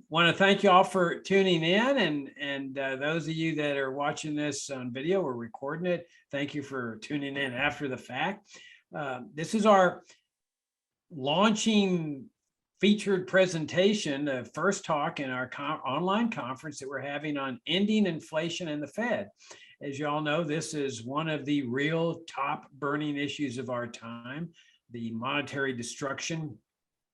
Want to thank you all for tuning in, and those of you that are watching this on video or recording it, thank you for tuning in after the fact. This is our launching featured presentation, the first talk in our online conference that we're having on ending inflation and the Fed. As you all know, this is one of the real top burning issues of our time, the monetary destruction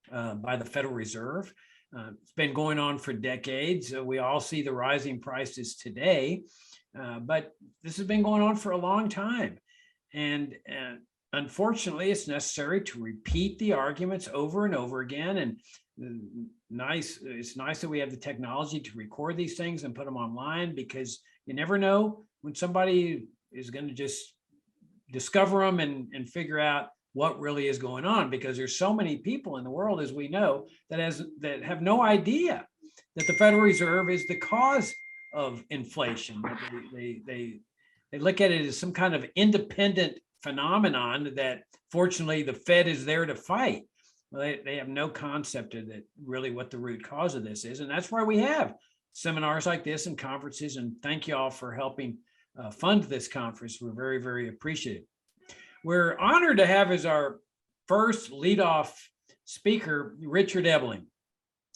by the Federal Reserve. It's been going on for decades. We all see the rising prices today, but this has been going on for a long time. And unfortunately, it's necessary to repeat the arguments over and over again. And it's nice that we have the technology to record these things and put them online, because you never know when somebody is going to just discover them and figure out what really is going on, because there's so many people in the world, as we know, that have no idea that the Federal Reserve is the cause of inflation. They look at it as some kind of independent phenomenon that fortunately the Fed is there to fight. Well, they have no concept of that really what the root cause of this is. And that's why we have seminars like this and conferences. And thank you all for helping fund this conference. We're very, very appreciative. We're honored to have as our first leadoff speaker, Richard Ebeling.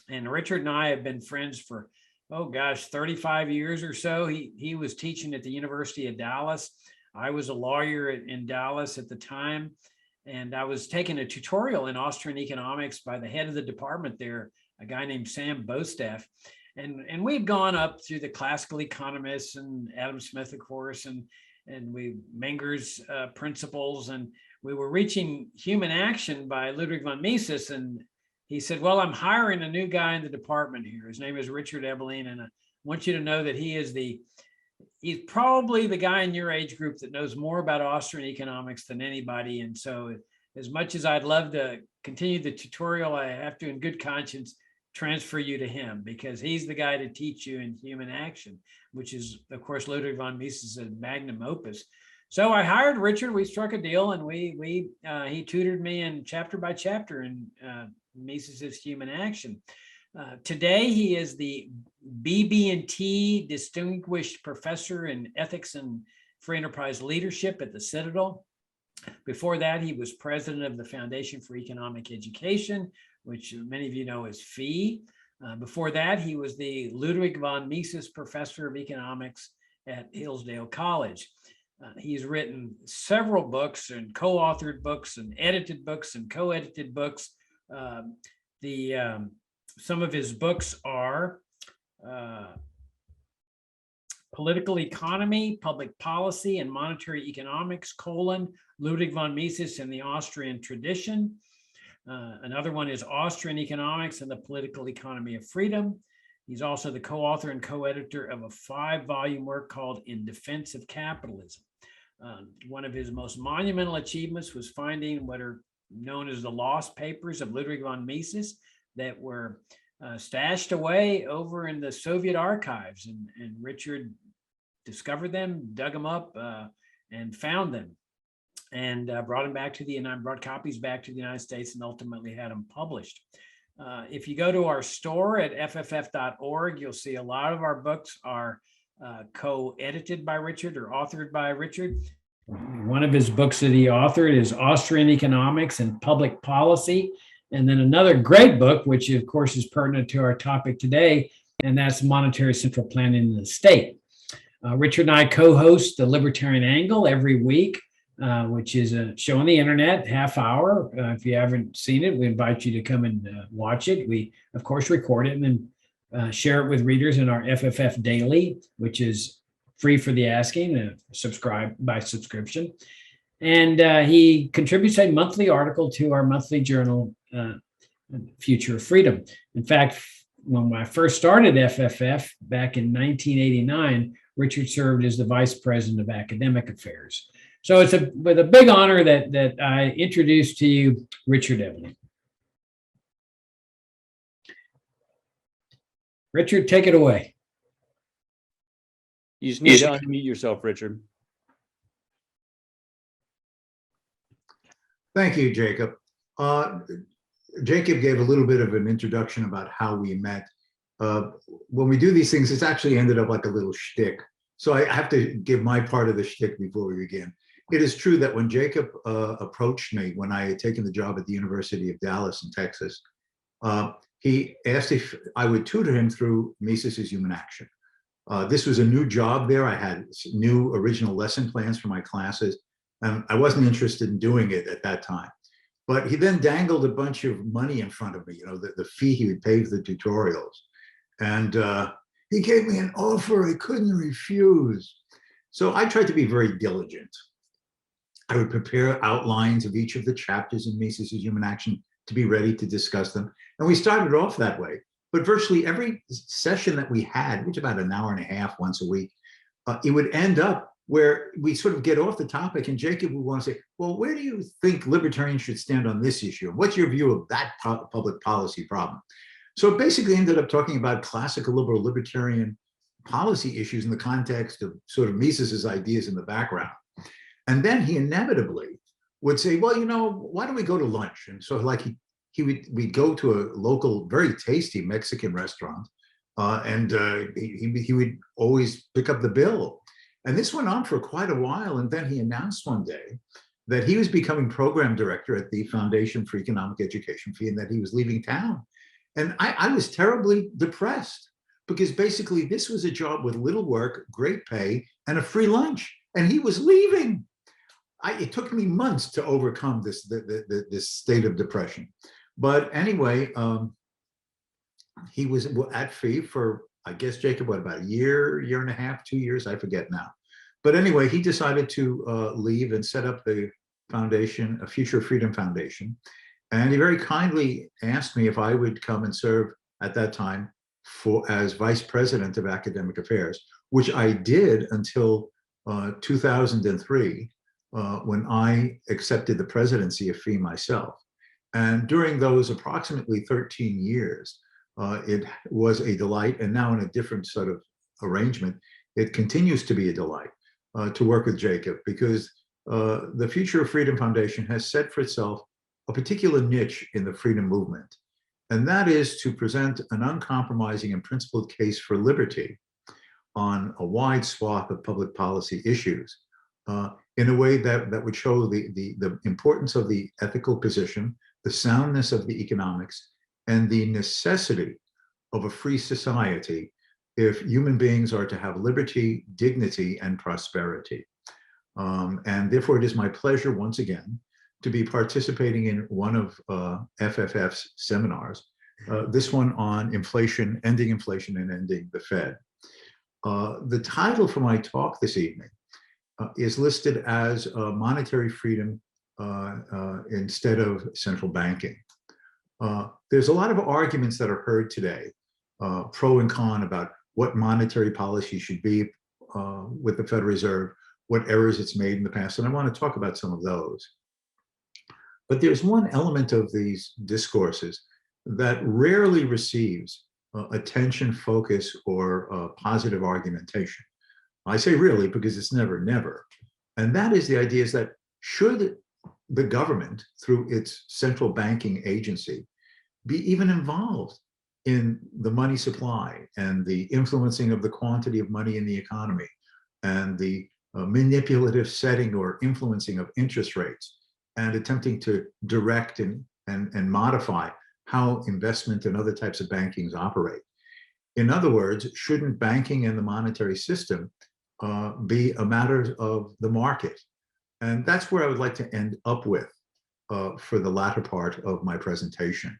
And Richard and I have been friends for, 35 years or so. He was teaching at the University of Dallas. I was a lawyer in Dallas at the time, and I was taking a tutorial in Austrian economics by the head of the department there, a guy named Sam Bostaff. And we'd gone up through the classical economists and Adam Smith, of course, and Menger's principles, and we were reaching human action by Ludwig von Mises. And he said, well, I'm hiring a new guy in the department here. His name is Richard Ebeling, and I want you to know that he's probably the guy in your age group that knows more about Austrian economics than anybody. And so as much as I'd love to continue the tutorial, I have to, in good conscience, transfer you to him, because he's the guy to teach you in human action, which is, of course, Ludwig von Mises' magnum opus. So I hired Richard. We struck a deal, and he tutored me in chapter by chapter in Mises' human action. Today, he is the BB&T Distinguished Professor in Ethics and Free Enterprise Leadership at the Citadel. Before that, he was president of the Foundation for Economic Education, which many of you know as FEE. Before that, he was the Ludwig von Mises Professor of Economics at Hillsdale College. He's written several books and co-authored books and edited books and co-edited books. Some of his books are Political Economy, Public Policy and Monetary Economics, Ludwig von Mises and the Austrian Tradition. Another one is Austrian Economics and the Political Economy of Freedom. He's also the co-author and co-editor of a 5-volume work called In Defense of Capitalism. One of his most monumental achievements was finding what are known as the lost papers of Ludwig von Mises that were stashed away over in the Soviet archives. And Richard discovered them, dug them up, and found them, and brought copies back to the United States, and ultimately had them published. If you go to our store at fff.org, you'll see a lot of our books are co-edited by Richard or authored by Richard. One of his books that he authored is Austrian Economics and Public Policy. And then another great book, which of course is pertinent to our topic today, and that's Monetary Central Planning in the State. Richard and I co-host the Libertarian Angle every week, which is a show on the internet, half hour. If you haven't seen it, we invite you to come and watch it. We, of course, record it and then share it with readers in our FFF Daily, which is free for the asking, subscribe by subscription. And he contributes a monthly article to our monthly journal, Future of Freedom. In fact, when I first started FFF back in 1989, Richard served as the Vice President of Academic Affairs. So it's with a big honor that I introduce to you Richard Ebeling. Richard, take it away. You just need to unmute yourself, Richard. Thank you, Jacob. Jacob gave a little bit of an introduction about how we met. When we do these things, it's actually ended up like a little shtick. So I have to give my part of the shtick before we begin. It is true that when Jacob approached me when I had taken the job at the University of Dallas in Texas, he asked if I would tutor him through Mises's Human Action. This was a new job there. I had new original lesson plans for my classes, and I wasn't interested in doing it at that time. But he then dangled a bunch of money in front of me, the fee he would pay for the tutorials. And he gave me an offer I couldn't refuse. So I tried to be very diligent. I would prepare outlines of each of the chapters in Mises's Human Action to be ready to discuss them. And we started off that way. But virtually every session that we had, which was about an hour and a half once a week, it would end up where we sort of get off the topic and Jacob would want to say, well, where do you think libertarians should stand on this issue? And what's your view of that public policy problem? So it basically ended up talking about classical liberal libertarian policy issues in the context of sort of Mises's ideas in the background. And then he inevitably would say, well, why don't we go to lunch? And so like we'd go to a local, very tasty Mexican restaurant, and he would always pick up the bill. And this went on for quite a while. And then he announced one day that he was becoming program director at the Foundation for Economic Education Fee and that he was leaving town. And I was terribly depressed because basically this was a job with little work, great pay, and a free lunch. And he was leaving. It took me months to overcome this state of depression. But anyway, he was at Fee for, I guess, Jacob, what, about a year and a half, 2 years? I forget now. But anyway, he decided to leave and set up the foundation, a Future Freedom Foundation. And he very kindly asked me if I would come and serve at that time as vice president of academic affairs, which I did until 2003, when I accepted the presidency of Fee myself. And during those approximately 13 years, it was a delight, and now in a different sort of arrangement, it continues to be a delight to work with Jacob, because the Future of Freedom Foundation has set for itself a particular niche in the freedom movement, and that is to present an uncompromising and principled case for liberty on a wide swath of public policy issues in a way that would show the importance of the ethical position, the soundness of the economics, and the necessity of a free society if human beings are to have liberty, dignity, and prosperity. And therefore, it is my pleasure once again to be participating in one of FFF's seminars, this one on inflation, ending inflation and ending the Fed. The title for my talk this evening is listed as monetary freedom instead of central banking. There's a lot of arguments that are heard today, pro and con, about what monetary policy should be with the Federal Reserve, what errors it's made in the past, and I want to talk about some of those. But there's one element of these discourses that rarely receives attention, focus, or positive argumentation. I say really because it's never. And that is the idea is that should the government, through its central banking agency, be even involved in the money supply and the influencing of the quantity of money in the economy and the manipulative setting or influencing of interest rates, and attempting to direct and modify how investment and other types of bankings operate. In other words, shouldn't banking and the monetary system be a matter of the market? And that's where I would like to end up with for the latter part of my presentation.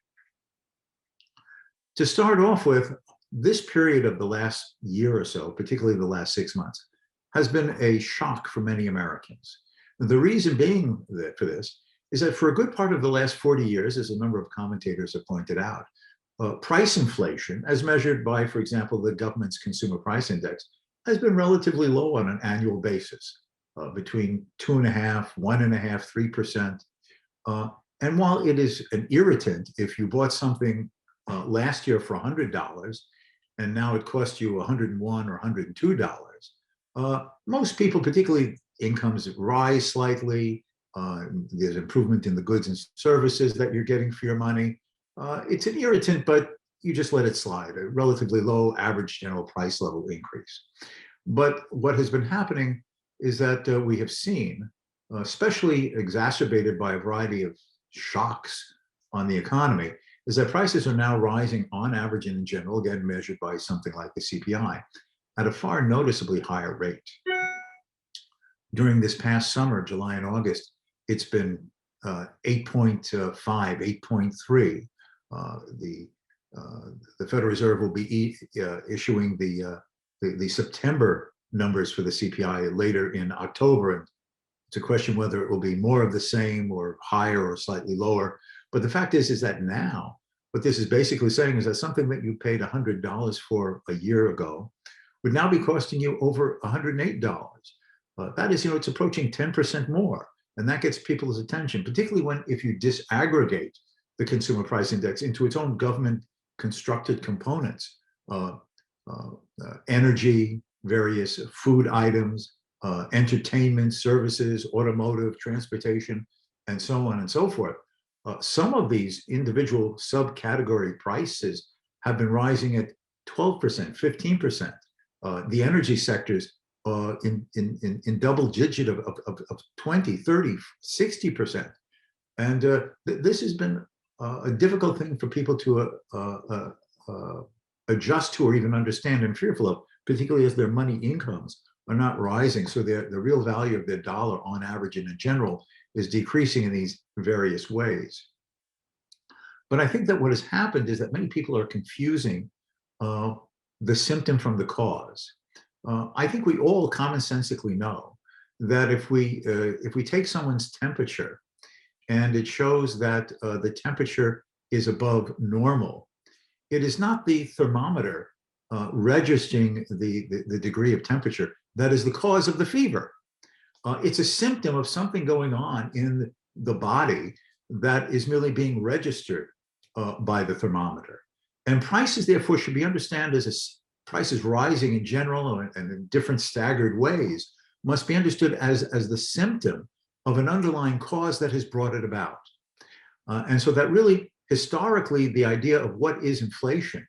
To start off with, this period of the last year or so, particularly the last 6 months, has been a shock for many Americans. The reason being for this is that for a good part of the last 40 years, as a number of commentators have pointed out, price inflation, as measured by, for example, the government's consumer price index, has been relatively low on an annual basis, between 2.5%, 1.5%, 3%. And while it is an irritant if you bought something last year for $100 and now it costs you $101 or $102, most people, particularly incomes rise slightly, There's improvement in the goods and services that you're getting for your money. It's an irritant, but you just let it slide, a relatively low average general price level increase. But what has been happening is that we have seen, especially exacerbated by a variety of shocks on the economy, is that prices are now rising on average and in general, again measured by something like the CPI, at a far noticeably higher rate. During this past summer, July and August, it's been 8.5, 8.3. The Federal Reserve will be issuing the September numbers for the CPI later in October. And it's a question whether it will be more of the same or higher or slightly lower. But the fact is that now, what this is basically saying is that something that you paid $100 for a year ago would now be costing you over $108. That is, it's approaching 10% more. And that gets people's attention, particularly if you disaggregate the consumer price index into its own government constructed components, energy, various food items, entertainment, services, automotive, transportation, and so on and so forth. Some of these individual subcategory prices have been rising at 12%, 15%. The energy sectors in double digit of 20, 30, 60%. And this has been a difficult thing for people to adjust to or even understand and fearful of, particularly as their money incomes are not rising. So the real value of their dollar on average and in general is decreasing in these various ways. But I think that what has happened is that many people are confusing the symptom from the cause. I think we all commonsensically know that if we take someone's temperature and it shows that the temperature is above normal, it is not the thermometer registering the degree of temperature that is the cause of the fever. It's a symptom of something going on in the body that is merely being registered by the thermometer. And prices, therefore, should be understood as prices rising in general and in different staggered ways must be understood as the symptom of an underlying cause that has brought it about. And so that really, historically, the idea of what is inflation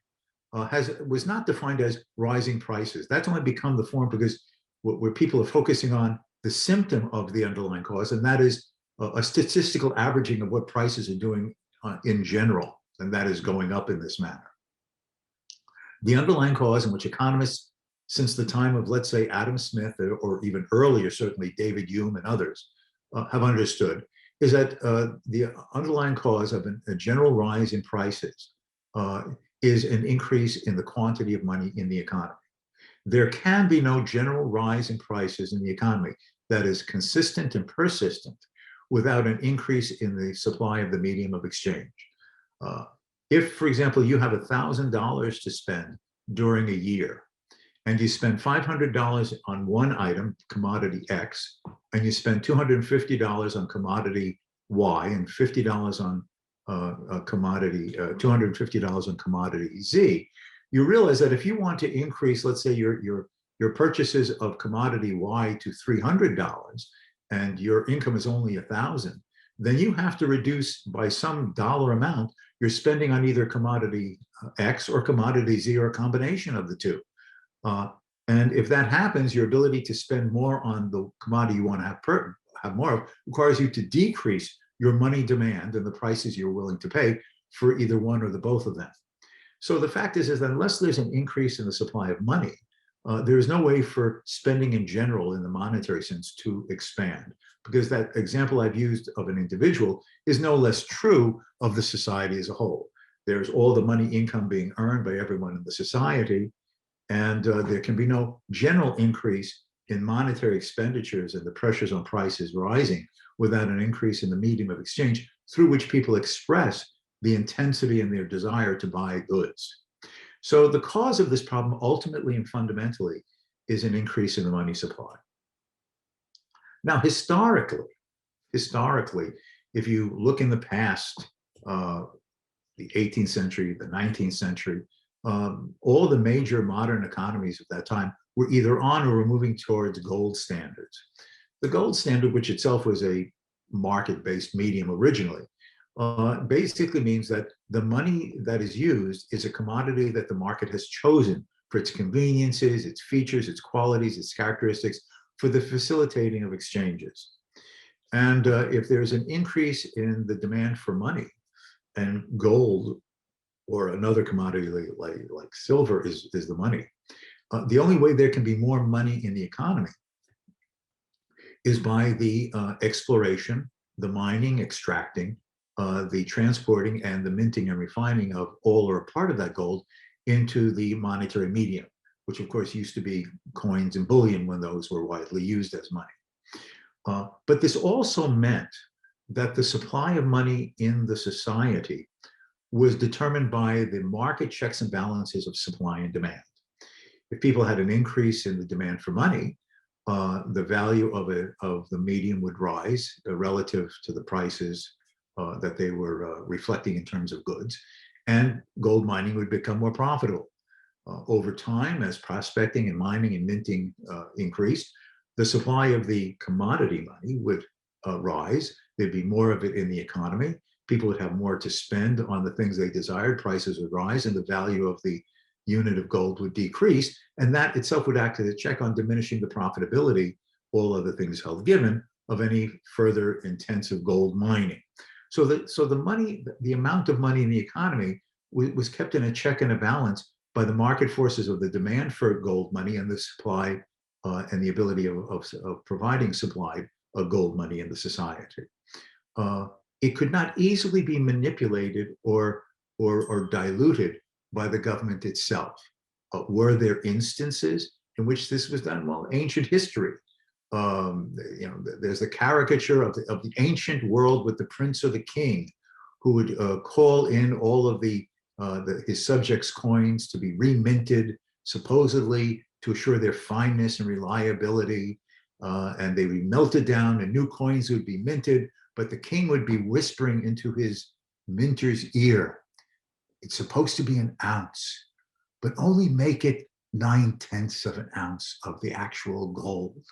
was not defined as rising prices. That's only become the form because where people are focusing on the symptom of the underlying cause, and that is a statistical averaging of what prices are doing in general, and that is going up in this manner. The underlying cause in which economists, since the time of, let's say, Adam Smith, or even earlier, certainly David Hume and others, have understood, is that the underlying cause of a general rise in prices is an increase in the quantity of money in the economy. There can be no general rise in prices in the economy that is consistent and persistent without an increase in the supply of the medium of exchange. If, for example, you have $1,000 to spend during a year, and you spend $500 on one item, commodity X, and you spend $250 on commodity Y and $50 on commodity, $250 on commodity Z, you realize that if you want to increase, let's say, your purchases of commodity Y to $300, and your income is only $1,000, then you have to reduce by some dollar amount you're spending on either commodity X or commodity Z, or a combination of the two. And if that happens, your ability to spend more on the commodity you want to have more of requires you to decrease your money demand and the prices you're willing to pay for either one or the both of them. So the fact is that unless there's an increase in the supply of money, there is no way for spending in general in the monetary sense to expand, because that example I've used of an individual is no less true of the society as a whole. There's all the money income being earned by everyone in the society, and there can be no general increase in monetary expenditures and the pressures on prices rising without an increase in the medium of exchange through which people express the intensity and their desire to buy goods. So the cause of this problem ultimately and fundamentally is an increase in the money supply. Now, historically, if you look in the past, the 18th century, the 19th century, all the major modern economies of that time were either on or were moving towards gold standards. The gold standard, which itself was a market-based medium originally, basically means that the money that is used is a commodity that the market has chosen for its conveniences, its features, its qualities, its characteristics, for the facilitating of exchanges. And if there's an increase in the demand for money, and gold or another commodity like silver is the money, the only way there can be more money in the economy is by the exploration, the mining, extracting, the transporting, and the minting and refining of all or a part of that gold into the monetary medium, which of course used to be coins and bullion when those were widely used as money. But this also meant that the supply of money in the society was determined by the market checks and balances of supply and demand. If people had an increase in the demand for money, the value of the medium would rise relative to the prices that they were reflecting in terms of goods, and gold mining would become more profitable. Over time, as prospecting and mining and minting increased, the supply of the commodity money would rise. There'd be more of it in the economy. People would have more to spend on the things they desired. Prices would rise, and the value of the unit of gold would decrease. And that itself would act as a check on diminishing the profitability, all other things held given, of any further intensive gold mining. So the money, the amount of money in the economy was kept in a check and a balance by the market forces of the demand for gold money and the supply and the ability of providing supply of gold money in the society. It could not easily be manipulated or diluted by the government itself. Were there instances in which this was done? Well, ancient history. There's the caricature of the ancient world with the prince or the king, who would call in all of his subjects' coins to be reminted, supposedly to assure their fineness and reliability, and they would be melted down and new coins would be minted, but the king would be whispering into his minter's ear, "It's supposed to be an ounce, but only make it 9/10 of an ounce of the actual gold.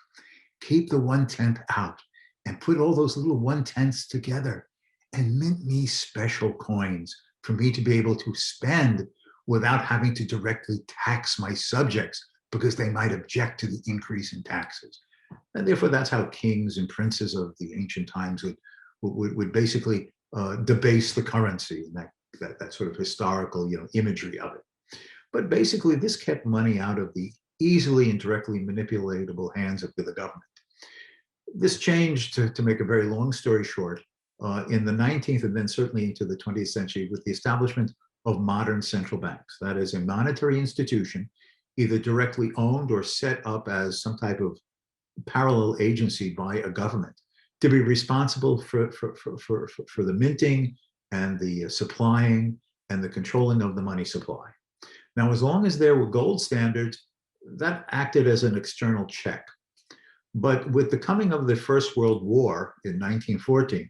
Keep the 1/10 out and put all those little 1/10s together and mint me special coins for me to be able to spend without having to directly tax my subjects because they might object to the increase in taxes." And therefore, that's how kings and princes of the ancient times would basically debase the currency, and that sort of historical imagery of it. But basically, this kept money out of the easily and directly manipulatable hands of the government. This changed, to make a very long story short, in the 19th and then certainly into the 20th century with the establishment of modern central banks. That is a monetary institution, either directly owned or set up as some type of parallel agency by a government, to be responsible for the minting and the supplying and the controlling of the money supply. Now, as long as there were gold standards, that acted as an external check. But with the coming of the First World War in 1914,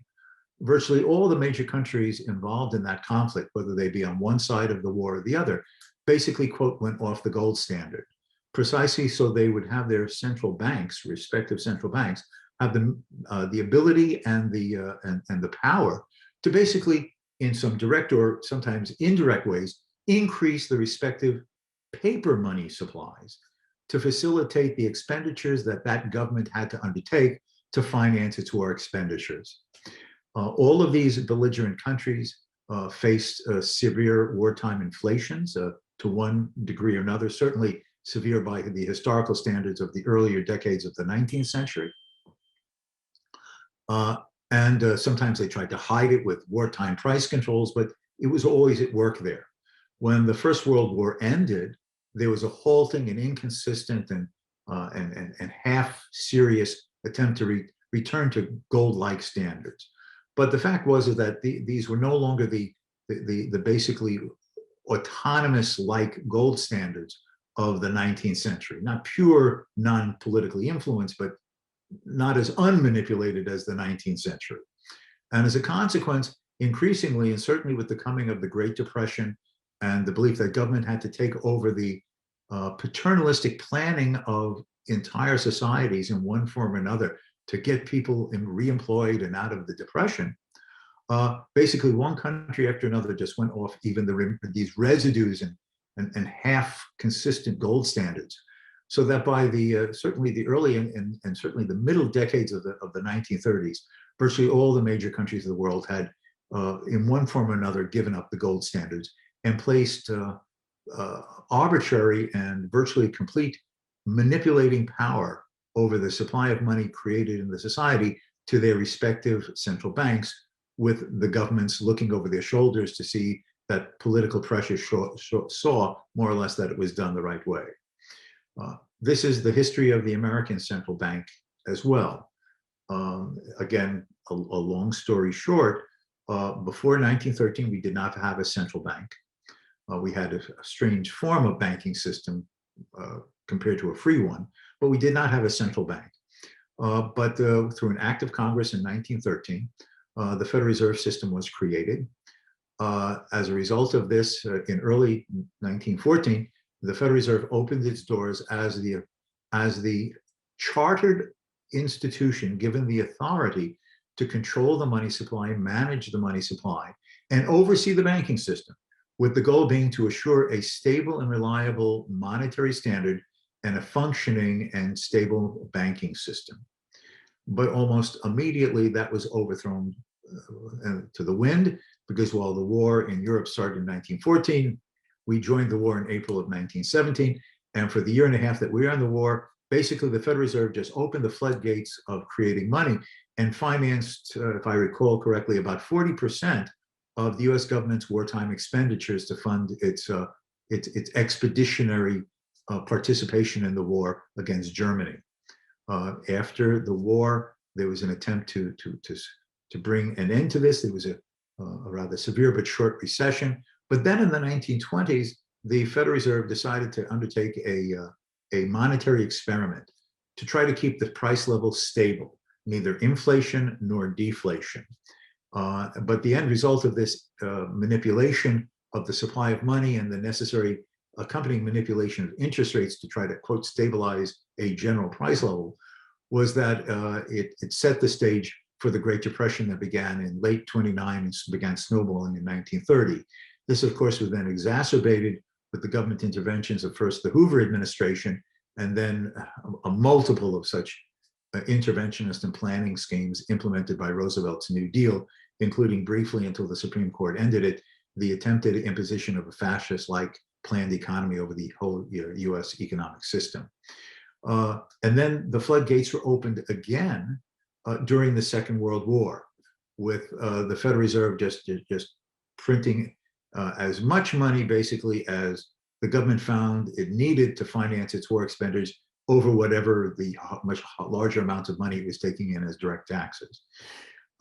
virtually all the major countries involved in that conflict, whether they be on one side of the war or the other, basically, quote, went off the gold standard, precisely so they would have their central banks, respective central banks, have the ability and the power to basically, in some direct or sometimes indirect ways, increase the respective paper money supplies to facilitate the expenditures that government had to undertake to finance its war expenditures. All of these belligerent countries faced severe wartime inflations to one degree or another, certainly severe by the historical standards of the earlier decades of the 19th century. And sometimes they tried to hide it with wartime price controls, but it was always at work there. When the First World War ended, there was a halting and inconsistent and half-serious attempt to return to gold-like standards. But the fact was that these were no longer the basically autonomous-like gold standards of the 19th century, not pure, non-politically influenced, but not as unmanipulated as the 19th century. And as a consequence, increasingly, and certainly with the coming of the Great Depression and the belief that government had to take over the paternalistic planning of entire societies in one form or another to get people reemployed and out of the depression, basically one country after another just went off even these residues and half consistent gold standards. So that by the certainly the early and certainly the middle decades of the 1930s, virtually all the major countries of the world had, in one form or another, given up the gold standards and placed arbitrary and virtually complete manipulating power over the supply of money created in the society to their respective central banks, with the governments looking over their shoulders to see that political pressure saw more or less that it was done the right way. This is the history of the American central bank as well. Again, a long story short, before 1913, we did not have a central bank. We had a strange form of banking system compared to a free one, but we did not have a central bank. But through an act of Congress in 1913, the Federal Reserve System was created. As a result of this, in early 1914, the Federal Reserve opened its doors as the chartered institution given the authority to control the money supply, manage the money supply, and oversee the banking system, with the goal being to assure a stable and reliable monetary standard and a functioning and stable banking system. But almost immediately that was overthrown to the wind, because while the war in Europe started in 1914, we joined the war in April of 1917. And for the year and a half that we were in the war, basically the Federal Reserve just opened the floodgates of creating money and financed, if I recall correctly, about 40% of the US government's wartime expenditures to fund its expeditionary participation in the war against Germany. After the war, there was an attempt to bring an end to this. There was a rather severe but short recession. But then in the 1920s, the Federal Reserve decided to undertake a monetary experiment to try to keep the price level stable, neither inflation nor deflation. But the end result of this manipulation of the supply of money and the necessary accompanying manipulation of interest rates to try to, quote, stabilize a general price level was that it set the stage for the Great Depression that began in late 29 and began snowballing in 1930. This, of course, was then exacerbated with the government interventions of first the Hoover administration and then a multiple of such interventionist and planning schemes implemented by Roosevelt's New Deal, including briefly until the Supreme Court ended it, the attempted imposition of a fascist-like planned economy over the whole US economic system. And then the floodgates were opened again during the Second World War, with the Federal Reserve just printing as much money basically as the government found it needed to finance its war expenditures over whatever the much larger amounts of money it was taking in as direct taxes.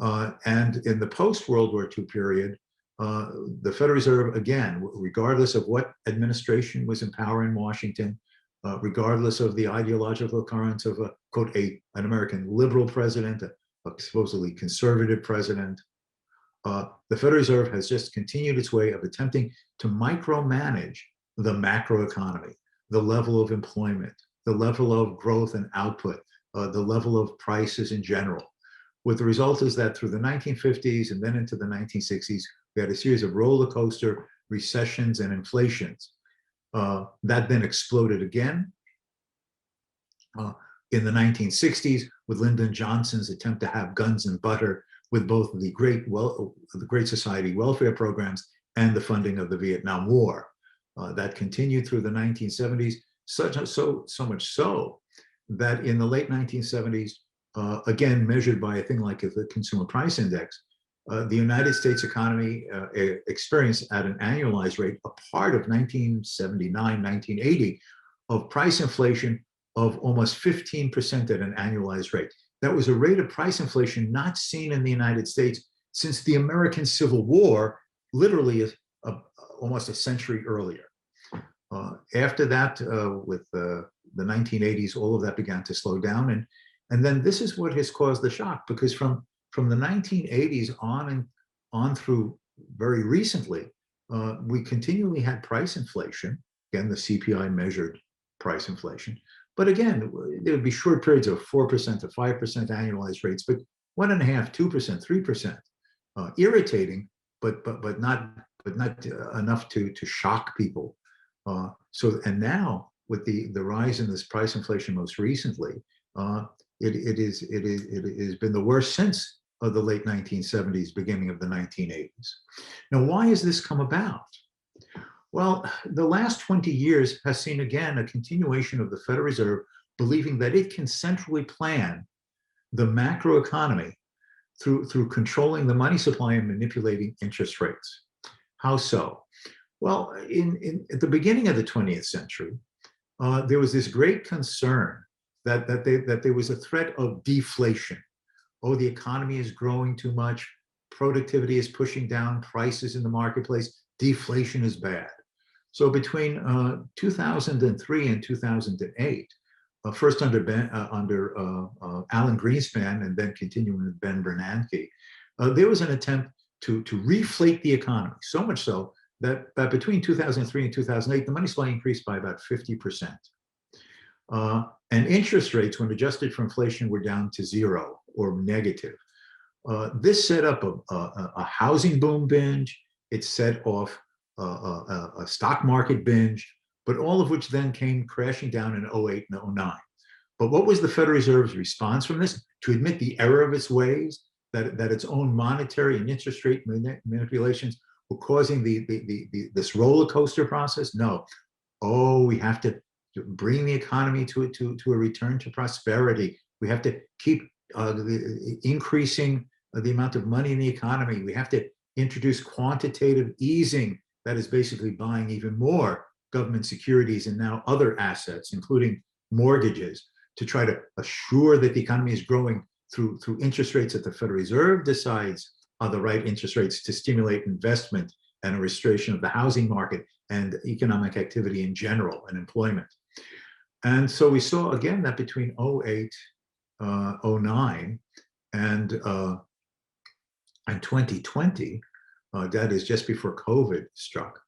And in the post-World War II period, the Federal Reserve, again, regardless of what administration was in power in Washington, regardless of the ideological currents of a, quote, an American liberal president, a supposedly conservative president, the Federal Reserve has just continued its way of attempting to micromanage the macroeconomy, the level of employment, the level of growth and output, the level of prices in general. What the result is that through the 1950s and then into the 1960s, we had a series of roller coaster recessions and inflations. That then exploded again in the 1960s with Lyndon Johnson's attempt to have guns and butter with both the Great Society welfare programs and the funding of the Vietnam War. That continued through the 1970s, so much so that in the late 1970s, again measured by a thing like the Consumer Price Index, the United States economy experienced at an annualized rate, a part of 1979, 1980, of price inflation of almost 15% at an annualized rate. That was a rate of price inflation not seen in the United States since the American Civil War, literally almost a century earlier. After that, with the 1980s, all of that began to slow down. And then this is what has caused the shock, because from the 1980s on through very recently, we continually had price inflation, again, the CPI measured price inflation, But again, there would be short periods of 4% to 5% annualized rates, but 1.5%, 2%, 3%, irritating, but not enough to shock people. And now with the rise in this price inflation most recently, it has been the worst since the late 1970s, beginning of the 1980s. Now, why has this come about? Well, the last 20 years has seen again a continuation of the Federal Reserve believing that it can centrally plan the macroeconomy through controlling the money supply and manipulating interest rates. How so? Well, at the beginning of the 20th century, there was this great concern that there was a threat of deflation. Oh, the economy is growing too much, productivity is pushing down prices in the marketplace, deflation is bad. So between 2003 and 2008, first under Alan Greenspan and then continuing with Ben Bernanke, there was an attempt to reflate the economy, so much so that between 2003 and 2008, the money supply increased by about 50%. And interest rates, when adjusted for inflation, were down to zero or negative. This set up a housing boom binge. It set off a stock market binge, but all of which then came crashing down in 08 and 09. But what was the Federal Reserve's response from this? To admit the error of its ways, that its own monetary and interest rate manipulations were causing this roller coaster process? No. Oh, we have to bring the economy to a return to prosperity. We have to keep increasing the amount of money in the economy. We have to introduce quantitative easing, that is basically buying even more government securities and now other assets, including mortgages, to try to assure that the economy is growing through interest rates that the Federal Reserve decides are the right interest rates to stimulate investment and a restoration of the housing market and economic activity in general and employment. And so we saw again that between 08, 09 and 2020, that is just before COVID struck,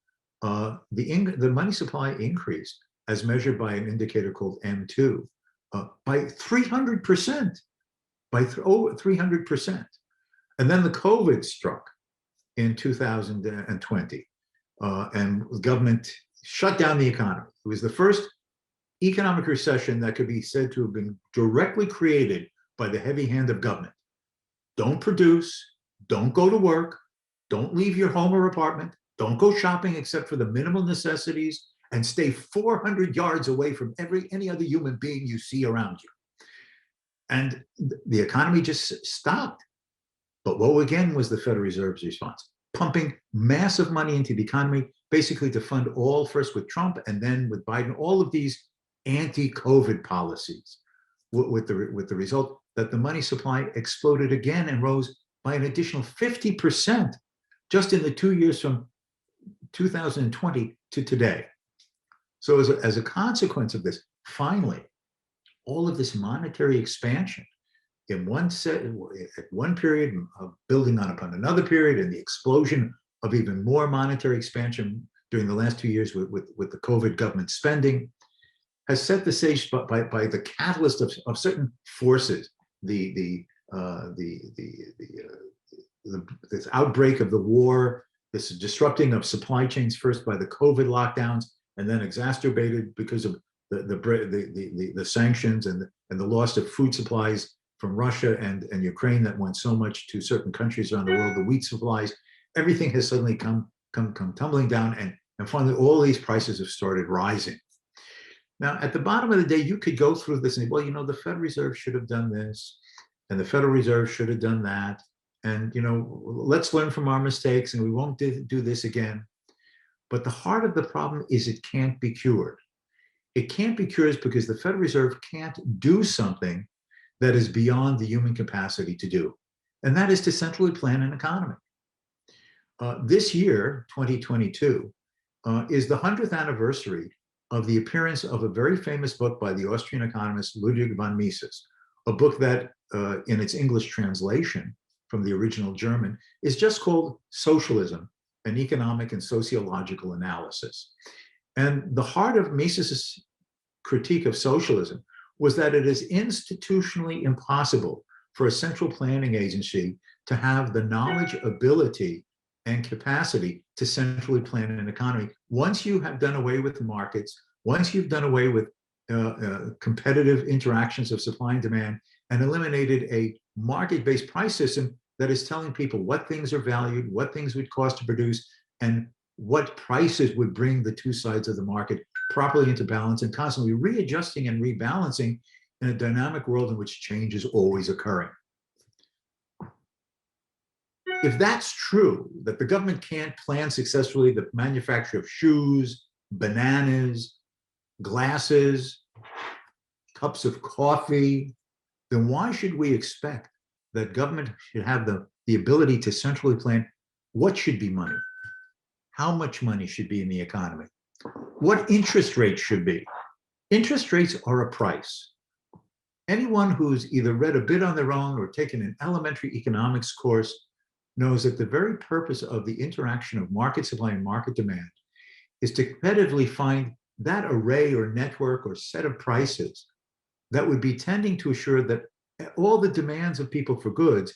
the money supply increased as measured by an indicator called M2 by 300%, over 300%. And then the COVID struck in 2020, and the government shut down the economy. It was the first economic recession that could be said to have been directly created by the heavy hand of government. Don't produce, don't go to work, don't leave your home or apartment, don't go shopping except for the minimal necessities, and stay 400 yards away from any other human being you see around you. And the economy just stopped. But what again was the Federal Reserve's response? Pumping massive money into the economy, basically to fund all, first with Trump and then with Biden, all of these anti-COVID policies, with the result that the money supply exploded again and rose by an additional 50% just in the 2 years from 2020 to today. So as a consequence of this, finally, all of this monetary expansion in at one period of building upon another period, and the explosion of even more monetary expansion during the last 2 years with the COVID government spending, has set the stage by the catalyst of certain forces, this outbreak of the war, this disrupting of supply chains, first by the COVID lockdowns, and then exacerbated because of the sanctions and the loss of food supplies from Russia and Ukraine that went so much to certain countries around the world, the wheat supplies. Everything has suddenly come tumbling down, and finally all these prices have started rising. Now, at the bottom of the day, you could go through this and say, well, the Federal Reserve should have done this, and the Federal Reserve should have done that, and let's learn from our mistakes, and we won't do this again. But the heart of the problem is it can't be cured. It can't be cured because the Federal Reserve can't do something that is beyond the human capacity to do, and that is to centrally plan an economy. This year, 2022, is the 100th anniversary of the appearance of a very famous book by the Austrian economist Ludwig von Mises, a book that, in its English translation from the original German, is just called Socialism, an Economic and Sociological Analysis. And the heart of Mises's critique of socialism was that it is institutionally impossible for a central planning agency to have the knowledge, ability, and capacity to centrally plan an economy. Once you have done away with the markets, once you've done away with competitive interactions of supply and demand and eliminated a market-based price system that is telling people what things are valued, what things would cost to produce, and what prices would bring the two sides of the market properly into balance, and constantly readjusting and rebalancing in a dynamic world in which change is always occurring. If that's true, that the government can't plan successfully the manufacture of shoes, bananas, glasses, cups of coffee, then why should we expect that government should have the ability to centrally plan what should be money, how much money should be in the economy, what interest rates should be? Interest rates are a price. Anyone who's either read a bit on their own or taken an elementary economics course knows that the very purpose of the interaction of market supply and market demand is to competitively find that array or network or set of prices that would be tending to assure that all the demands of people for goods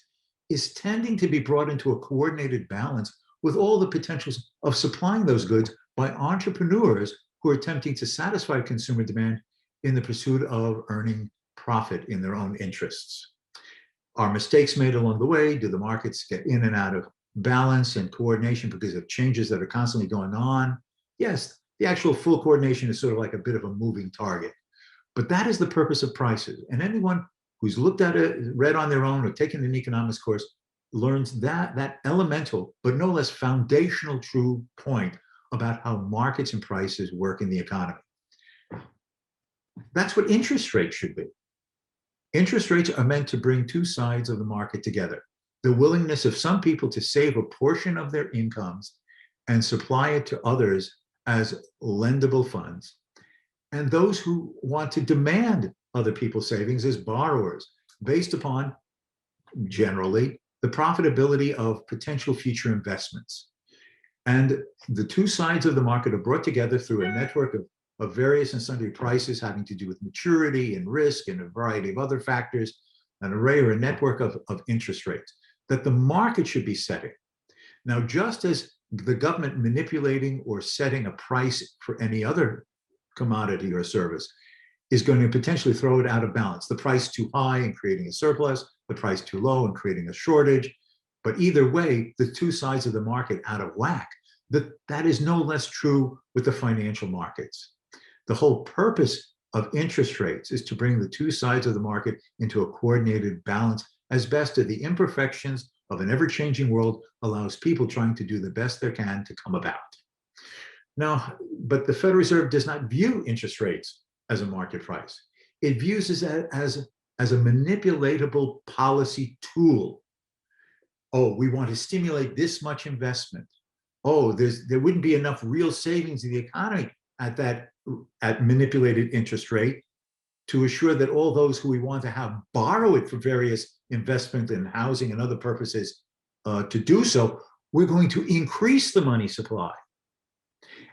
is tending to be brought into a coordinated balance with all the potentials of supplying those goods by entrepreneurs who are attempting to satisfy consumer demand in the pursuit of earning profit in their own interests. Are mistakes made along the way? Do the markets get in and out of balance and coordination because of changes that are constantly going on? Yes, the actual full coordination is sort of like a bit of a moving target. But that is the purpose of prices. And anyone who's looked at it, read on their own, or taken an economics course learns that elemental, but no less foundational true point about how markets and prices work in the economy. That's what interest rates should be. Interest rates are meant to bring two sides of the market together. The willingness of some people to save a portion of their incomes and supply it to others as lendable funds, and those who want to demand other people's savings as borrowers based upon, generally, the profitability of potential future investments. And the two sides of the market are brought together through a network of various and sundry prices having to do with maturity and risk and a variety of other factors, an array or a network of interest rates that the market should be setting. Now, just as the government manipulating or setting a price for any other commodity or service is going to potentially throw it out of balance, the price too high and creating a surplus, the price too low and creating a shortage. But either way, the two sides of the market out of whack. That is no less true with the financial markets. The whole purpose of interest rates is to bring the two sides of the market into a coordinated balance as best as the imperfections of an ever-changing world allows people trying to do the best they can to come about. Now, but the Federal Reserve does not view interest rates as a market price. It views it as a manipulatable policy tool. Oh, we want to stimulate this much investment. Oh, there wouldn't be enough real savings in the economy at manipulated interest rate to assure that all those who we want to have borrow it for various investment in housing and other purposes to do so, we're going to increase the money supply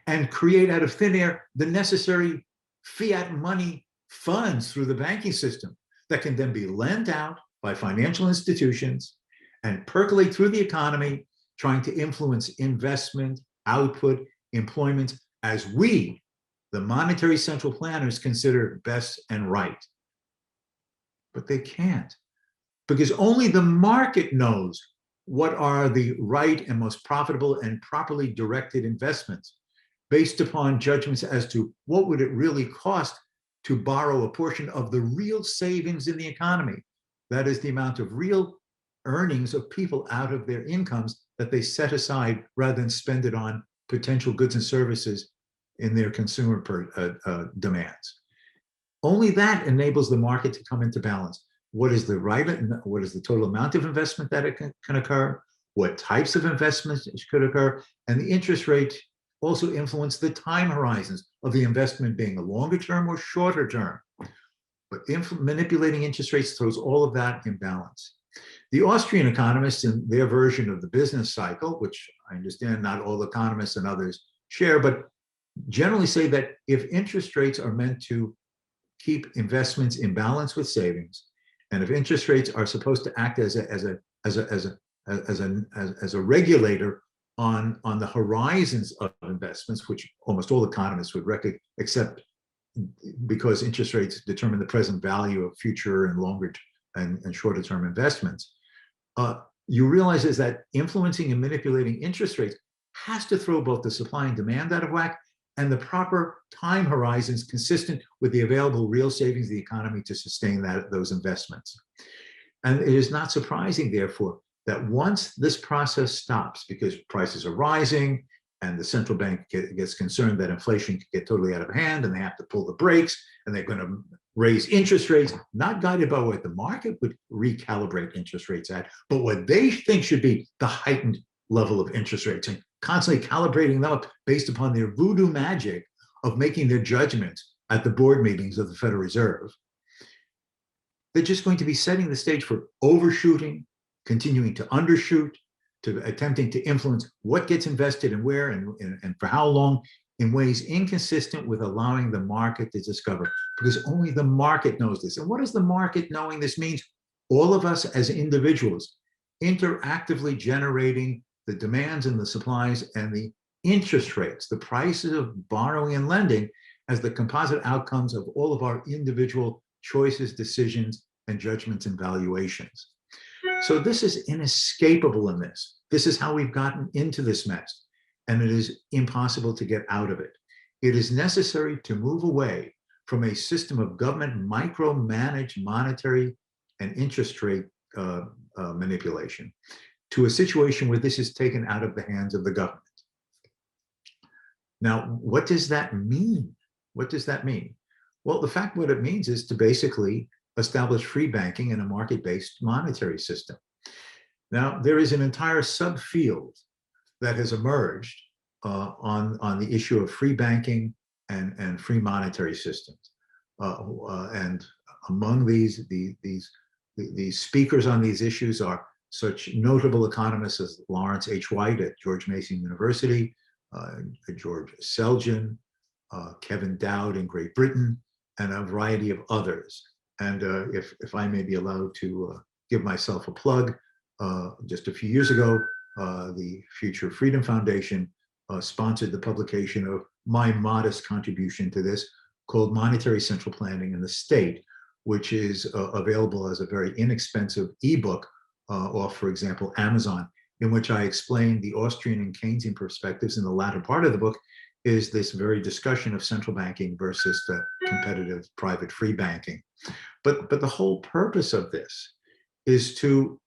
and create out of thin air the necessary fiat money funds through the banking system that can then be lent out by financial institutions and percolate through the economy, trying to influence investment, output, employment, as we, the monetary central planners, consider best and right. But they can't, because only the market knows what are the right and most profitable and properly directed investments based upon judgments as to what would it really cost to borrow a portion of the real savings in the economy. That is the amount of real earnings of people out of their incomes that they set aside rather than spend it on potential goods and services in their consumer demands. Only that enables the market to come into balance. What is the total amount of investment that it can occur? What types of investments could occur? And the interest rate also influence the time horizons of the investment being a longer term or shorter term. But manipulating interest rates throws all of that in balance. The Austrian economists, in their version of the business cycle, which I understand not all economists and others share, but generally say that if interest rates are meant to keep investments in balance with savings, and if interest rates are supposed to act as a regulator on the horizons of investments, which almost all economists would accept, because interest rates determine the present value of future and longer and shorter term investments, you realize is that influencing and manipulating interest rates has to throw both the supply and demand out of whack and the proper time horizons consistent with the available real savings of the economy to sustain those investments. And it is not surprising, therefore, that once this process stops, because prices are rising and the central bank gets concerned that inflation could get totally out of hand and they have to pull the brakes and they're going to raise interest rates, not guided by what the market would recalibrate interest rates at, but what they think should be the heightened level of interest rates, and constantly calibrating them up based upon their voodoo magic of making their judgments at the board meetings of the Federal Reserve. They're just going to be setting the stage for overshooting, continuing to undershoot, to attempting to influence what gets invested and where and for how long, in ways inconsistent with allowing the market to discover, because only the market knows this. And what does the market knowing this mean? All of us as individuals interactively generating the demands and the supplies and the interest rates, the prices of borrowing and lending, as the composite outcomes of all of our individual choices, decisions, and judgments and valuations. So this is inescapable in this. This is how we've gotten into this mess, and it is impossible to get out of it. It is necessary to move away from a system of government micromanaged monetary and interest rate manipulation to a situation where this is taken out of the hands of the government. Now, what does that mean? What does that mean? Well, the fact what it means is to basically establish free banking in a market-based monetary system. Now, there is an entire subfield that has emerged on the issue of free banking and free monetary systems. And among these speakers on these issues are such notable economists as Lawrence H. White at George Mason University, George Selgin, Kevin Dowd in Great Britain, and a variety of others. And if I may be allowed to give myself a plug, just a few years ago, the Future Freedom Foundation sponsored the publication of my modest contribution to this, called Monetary Central Planning in the State, which is available as a very inexpensive ebook off, for example, Amazon, in which I explain the Austrian and Keynesian perspectives. In the latter part of the book is this very discussion of central banking versus the competitive private free banking. But the whole purpose of this is to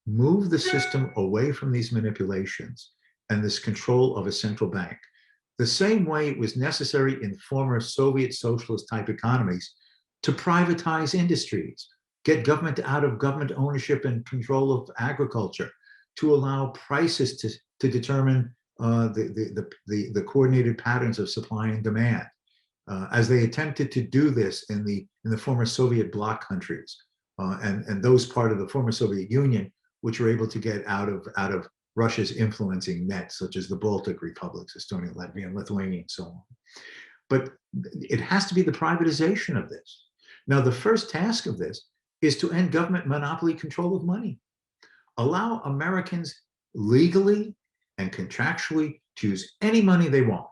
move the system away from these manipulations and this control of a central bank. The same way it was necessary in former Soviet socialist type economies to privatize industries, get government out of government ownership and control of agriculture, to allow prices to determine the coordinated patterns of supply and demand. As they attempted to do this in the former Soviet bloc countries and those part of the former Soviet Union, which were able to get out of Russia's influencing net, such as the Baltic republics, Estonia, Latvia, and Lithuania, and so on. But it has to be the privatization of this. Now, the first task of this is to end government monopoly control of money. Allow Americans legally and contractually to use any money they want.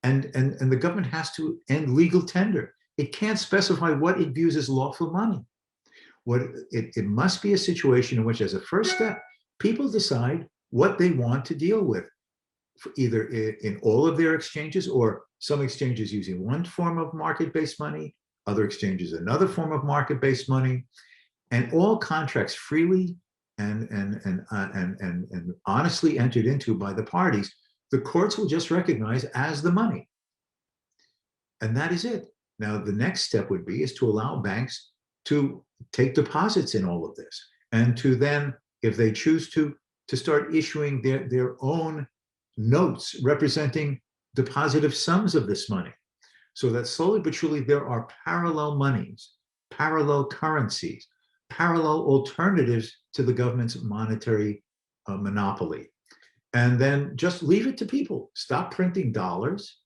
And the government has to end legal tender. It can't specify what it views as lawful money. It must be a situation in which, as a first step, people decide what they want to deal with, either in all of their exchanges, or some exchanges using one form of market-based money, other exchanges another form of market-based money, and all contracts freely and honestly entered into by the parties, the courts will just recognize as the money. And that is it. Now, the next step would be is to allow banks to take deposits in all of this, and to then, if they choose to start issuing their own notes representing depositive sums of this money, so that slowly but surely there are parallel monies, parallel currencies, parallel alternatives to the government's monetary monopoly. And then just leave it to people. Stop printing dollars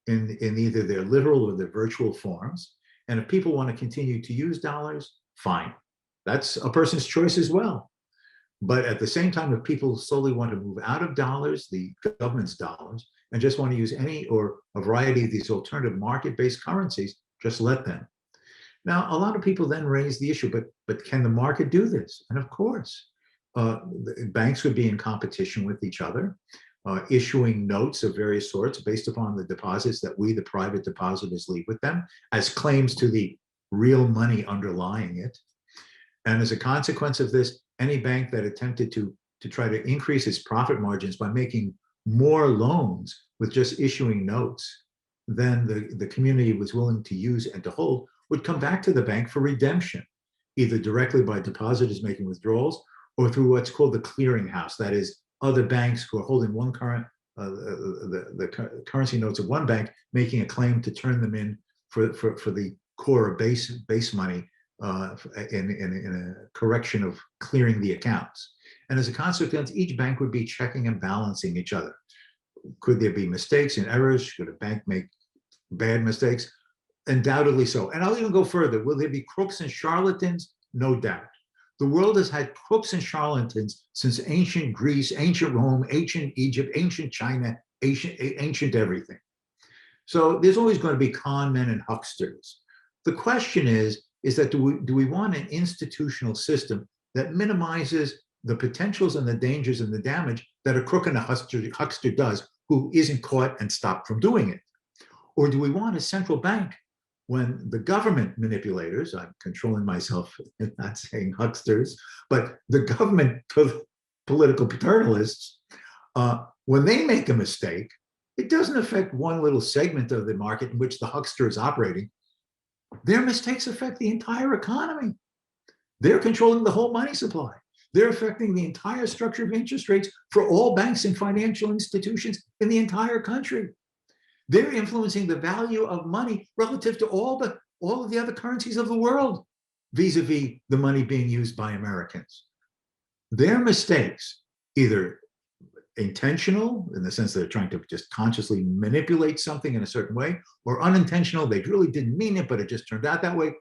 in either their literal or their virtual forms. And if people want to continue to use dollars, fine. That's a person's choice as well. But at the same time, if people slowly want to move out of dollars, the government's dollars, and just want to use any or a variety of these alternative market-based currencies, just let them. Now, a lot of people then raise the issue, but can the market do this? And of course, banks would be in competition with each other, issuing notes of various sorts based upon the deposits that we, the private depositors, leave with them as claims to the real money underlying it. And as a consequence of this, any bank that attempted to try to increase its profit margins by making more loans with just issuing notes than the community was willing to use and to hold would come back to the bank for redemption, either directly by depositors making withdrawals or through what's called the clearinghouse. That is, other banks who are holding one the currency notes of one bank making a claim to turn them in for the core base money in a correction of clearing the accounts. And as a consequence, each bank would be checking and balancing each other. Could there be mistakes and errors? Should a bank make bad mistakes? Undoubtedly so. And I'll even go further. Will there be crooks and charlatans? No doubt. The world has had crooks and charlatans since ancient Greece, ancient Rome, ancient Egypt, ancient China, ancient everything. So there's always going to be con men and hucksters. The question is that do we want an institutional system that minimizes the potentials and the dangers and the damage that a crook and a huckster does who isn't caught and stopped from doing it? Or do we want a central bank when the government manipulators, I'm controlling myself in not saying hucksters, but the government political paternalists, when they make a mistake, it doesn't affect one little segment of the market in which the huckster is operating. Their mistakes affect the entire economy. They're controlling the whole money supply. They're affecting the entire structure of interest rates for all banks and financial institutions in the entire country. They're influencing the value of money relative to all of the other currencies of the world, vis-a-vis the money being used by Americans. Their mistakes, either intentional, in the sense that they're trying to just consciously manipulate something in a certain way, or unintentional, they really didn't mean it, but it just turned out that way,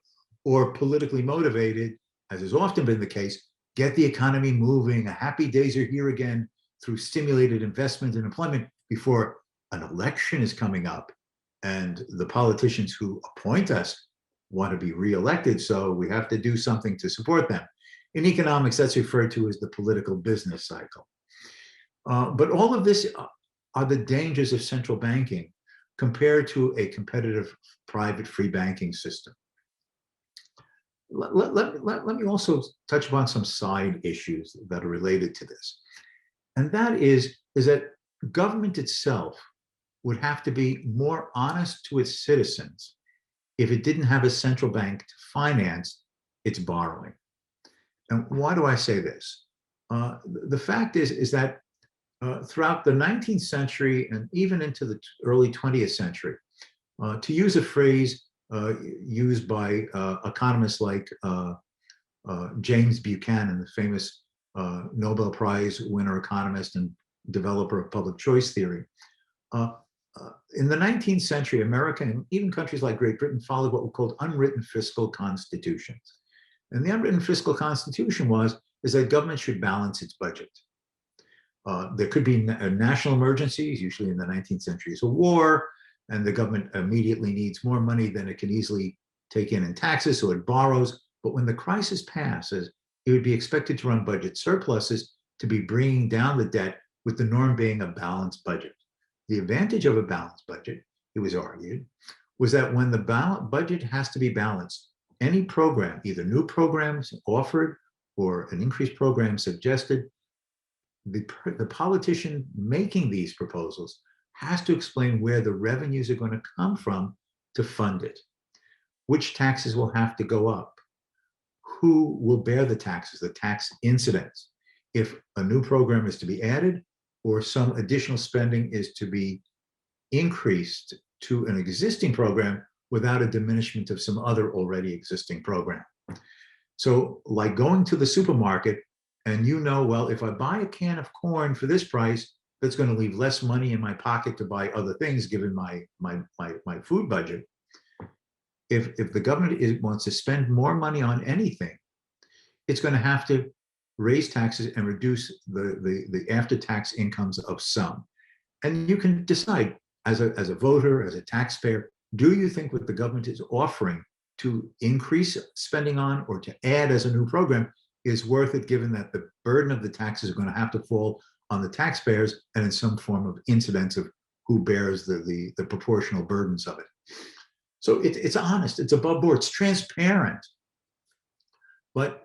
or politically motivated, as has often been the case, get the economy moving, happy days are here again through stimulated investment and employment before an election is coming up and the politicians who appoint us want to be reelected, so we have to do something to support them. In economics, that's referred to as the political business cycle. But all of this are the dangers of central banking compared to a competitive private free banking system. Let me also touch upon some side issues that are related to this. And that is that government itself would have to be more honest to its citizens if it didn't have a central bank to finance its borrowing. And why do I say this? The fact is that throughout the 19th century and even into the early 20th century, to use a phrase used by economists like James Buchanan, the famous Nobel Prize winner economist and developer of public choice theory, in the 19th century, America and even countries like Great Britain followed what were called unwritten fiscal constitutions. And the unwritten fiscal constitution is that government should balance its budget. There could be national emergencies, usually in the 19th century is a war, and the government immediately needs more money than it can easily take in taxes, so it borrows. But when the crisis passes, it would be expected to run budget surpluses to be bringing down the debt, with the norm being a balanced budget. The advantage of a balanced budget, it was argued, was that when the budget has to be balanced, any program, either new programs offered or an increased program suggested, the politician making these proposals has to explain where the revenues are going to come from to fund it. Which taxes will have to go up? Who will bear the taxes, the tax incidence, if a new program is to be added or some additional spending is to be increased to an existing program without a diminishment of some other already existing program. So like going to the supermarket and well, if I buy a can of corn for this price, that's going to leave less money in my pocket to buy other things, given my food budget. If the government wants to spend more money on anything, it's going to have to raise taxes and reduce the after-tax incomes of some. And you can decide as a voter, as a taxpayer, do you think what the government is offering to increase spending on or to add as a new program is worth it, given that the burden of the taxes are going to have to fall on the taxpayers and in some form of incidence of who bears the proportional burdens of it. So it's honest, it's above board, it's transparent. But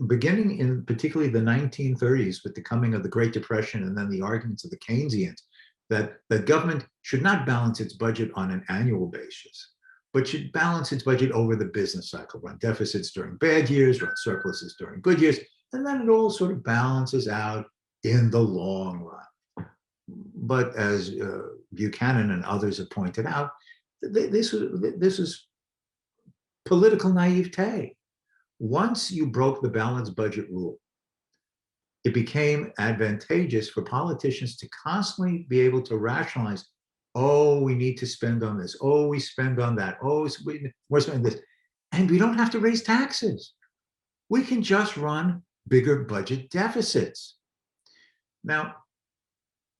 beginning in particularly the 1930s with the coming of the Great Depression and then the arguments of the Keynesians, that government should not balance its budget on an annual basis, but should balance its budget over the business cycle, run deficits during bad years, run surpluses during good years, and then it all sort of balances out in the long run. But as Buchanan and others have pointed out, this is political naivete. Once you broke the balanced budget rule, it became advantageous for politicians to constantly be able to rationalize, oh, we need to spend on this. Oh, we spend on that. Oh, we're spending this. And we don't have to raise taxes. We can just run bigger budget deficits. Now,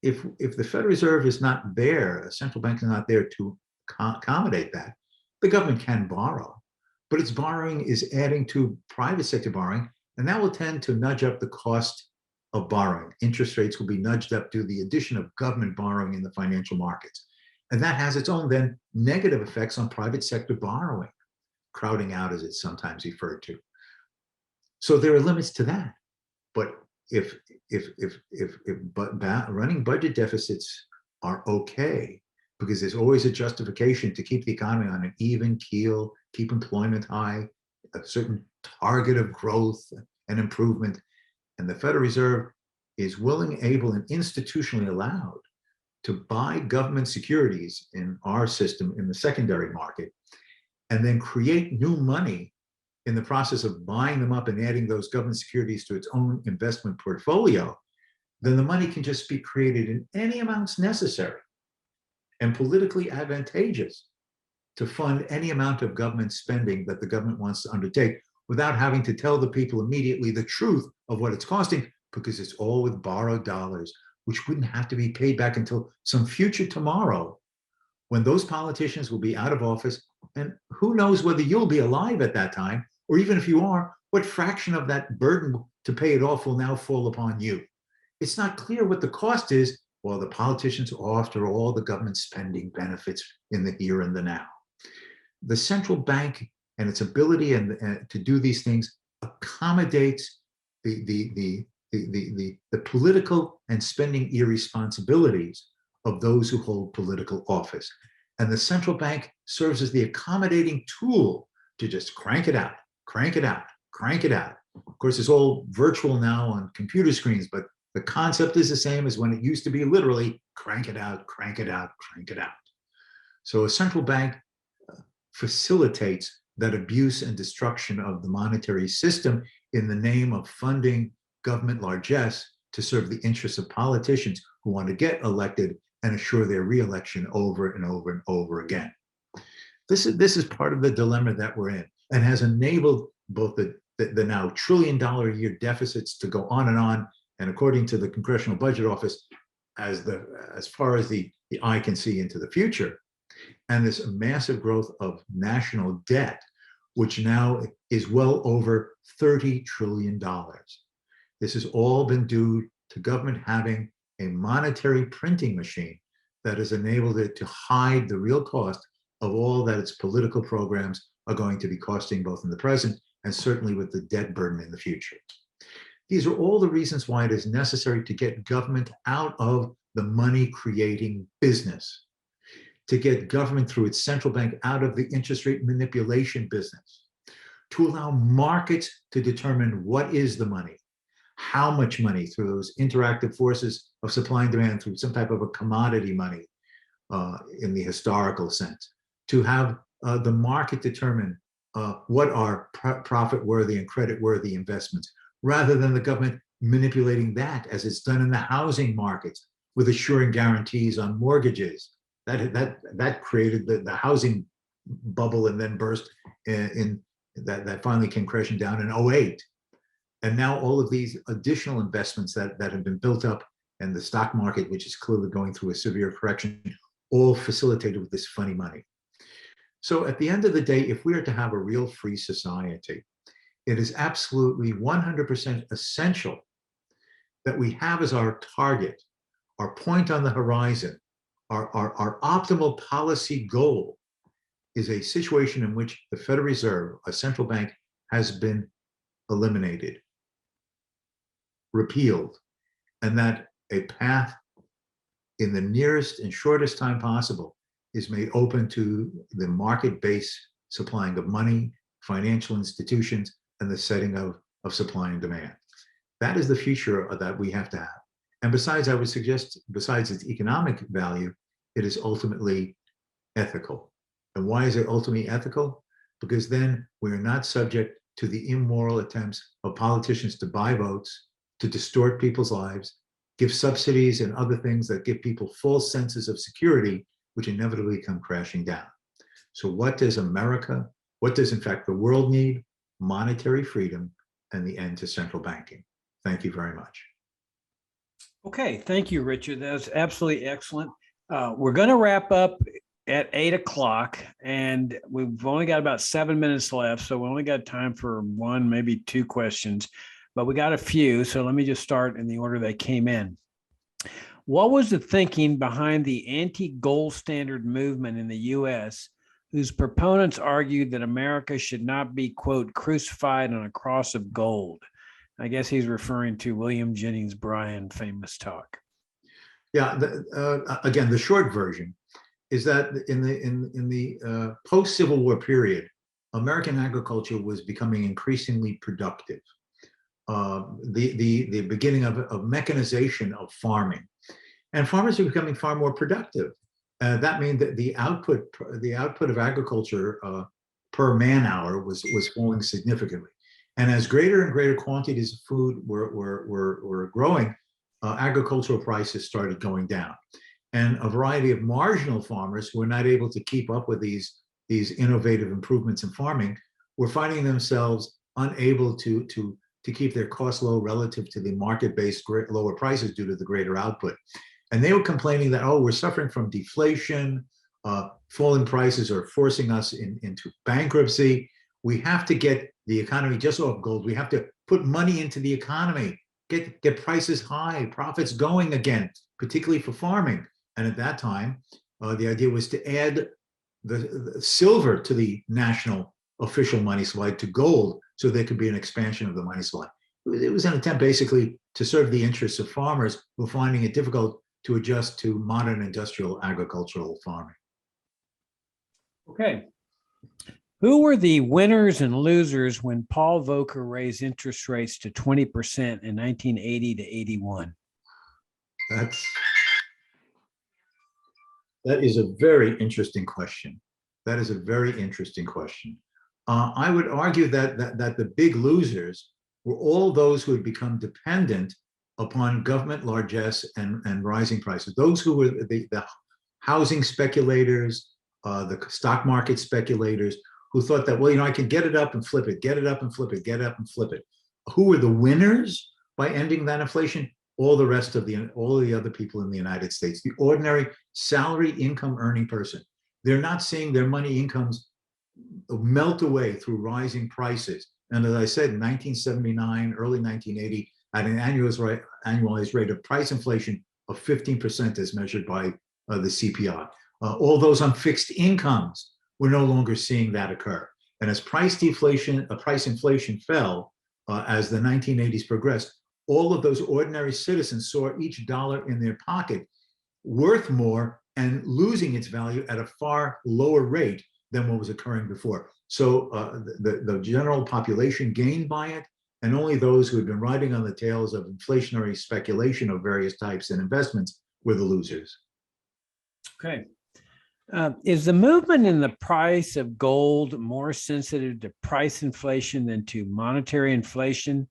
if the Federal Reserve is not there, a central bank is not there to accommodate that, the government can borrow. But its borrowing is adding to private sector borrowing, and that will tend to nudge up the cost of borrowing. Interest rates will be nudged up due to the addition of government borrowing in the financial markets. And that has its own then negative effects on private sector borrowing, crowding out as it's sometimes referred to. So there are limits to that. But if running budget deficits are okay, because there's always a justification to keep the economy on an even keel, keep employment high, a certain target of growth and improvement. And the Federal Reserve is willing, able, and institutionally allowed to buy government securities in our system in the secondary market, and then create new money in the process of buying them up and adding those government securities to its own investment portfolio, then the money can just be created in any amounts necessary and politically advantageous to fund any amount of government spending that the government wants to undertake without having to tell the people immediately the truth of what it's costing, because it's all with borrowed dollars, which wouldn't have to be paid back until some future tomorrow when those politicians will be out of office. And who knows whether you'll be alive at that time, or even if you are, what fraction of that burden to pay it off will now fall upon you. It's not clear what the cost is while the politicians are after all the government spending benefits in the here and the now. The central bank and its ability to do these things accommodates the political and spending irresponsibilities of those who hold political office. And the central bank serves as the accommodating tool to just crank it out, crank it out, crank it out. Of course, it's all virtual now on computer screens, but the concept is the same as when it used to be literally crank it out, crank it out, crank it out. So a central bank facilitates that abuse and destruction of the monetary system in the name of funding government largesse to serve the interests of politicians who want to get elected and assure their reelection over and over and over again. This is part of the dilemma that we're in, and has enabled both the now $1 trillion a year deficits to go on, and according to the Congressional Budget Office, as far as the eye can see into the future, and this massive growth of national debt, which now is well over $30 trillion. This has all been due to government having a monetary printing machine that has enabled it to hide the real cost of all that its political programs are going to be costing, both in the present and certainly with the debt burden in the future. These are all the reasons why it is necessary to get government out of the money creating business, to get government through its central bank out of the interest rate manipulation business, to allow markets to determine what is the money, how much money, through those interactive forces of supply and demand, through some type of a commodity money in the historical sense, to have the market determine what are profit-worthy and credit-worthy investments, rather than the government manipulating that as it's done in the housing markets with assuring guarantees on mortgages. That created the housing bubble and then burst in that finally came crashing down in '08. And now all of these additional investments that have been built up, and the stock market, which is clearly going through a severe correction, all facilitated with this funny money. So at the end of the day, if we are to have a real free society, it is absolutely 100% essential that we have as our target, our point on the horizon, our optimal policy goal is a situation in which the Federal Reserve, a central bank, has been eliminated, repealed, and that a path in the nearest and shortest time possible is made open to the market-based supplying of money, financial institutions, and the setting of supply and demand. That is the future that we have to have. And besides, I would suggest, besides its economic value, it is ultimately ethical. And why is it ultimately ethical? Because then we are not subject to the immoral attempts of politicians to buy votes, to distort people's lives, give subsidies and other things that give people false senses of security, which inevitably come crashing down. So what does America, what does in fact the world need? Monetary freedom and the end to central banking. Thank you very much. Okay, thank you, Richard. That was absolutely excellent. We're going to wrap up at 8 o'clock, and we've only got about 7 minutes left, so we only got time for one, maybe two questions, but we got a few, so let me just start in the order they came in. What was the thinking behind the anti-gold standard movement in the U.S., whose proponents argued that America should not be, quote, crucified on a cross of gold? I guess he's referring to William Jennings Bryan famous talk. Yeah, again, the short version is that in the post-Civil War period, American agriculture was becoming increasingly productive. The beginning of mechanization of farming, and farmers are becoming far more productive. That means that the output of agriculture per man hour was falling significantly. And as greater and greater quantities of food were growing, agricultural prices started going down. And a variety of marginal farmers who were not able to keep up with these innovative improvements in farming were finding themselves unable to keep their costs low relative to the market-based lower prices due to the greater output. And they were complaining that, oh, we're suffering from deflation, falling prices are forcing us into bankruptcy. We have to get the economy just off gold. We have to put money into the economy, get prices high, profits going again, particularly for farming. And at that time, the idea was to add the silver to the national official money supply, to gold, so there could be an expansion of the money supply. It was an attempt basically to serve the interests of farmers who were finding it difficult to adjust to modern industrial agricultural farming. Okay. Who were the winners and losers when Paul Volcker raised interest rates to 20% in 1980 to 81? That is a very interesting question. That is a very interesting question. I would argue that the big losers were all those who had become dependent upon government largesse and rising prices. Those who were the housing speculators, the stock market speculators, who thought that, well, I can get it up and flip it, get it up and flip it, get it up and flip it. Who were the winners by ending that inflation? All the other people in the United States, the ordinary salary income earning person. They're not seeing their money incomes melt away through rising prices. And as I said, in 1979, early 1980, at an annualized rate of price inflation of 15% as measured by the CPI. All those on fixed incomes, we're no longer seeing that occur. And as price inflation fell, as the 1980s progressed, all of those ordinary citizens saw each dollar in their pocket worth more and losing its value at a far lower rate than what was occurring before. So the general population gained by it, and only those who had been riding on the tails of inflationary speculation of various types and investments were the losers. Okay. Is the movement in the price of gold more sensitive to price inflation than to monetary inflation?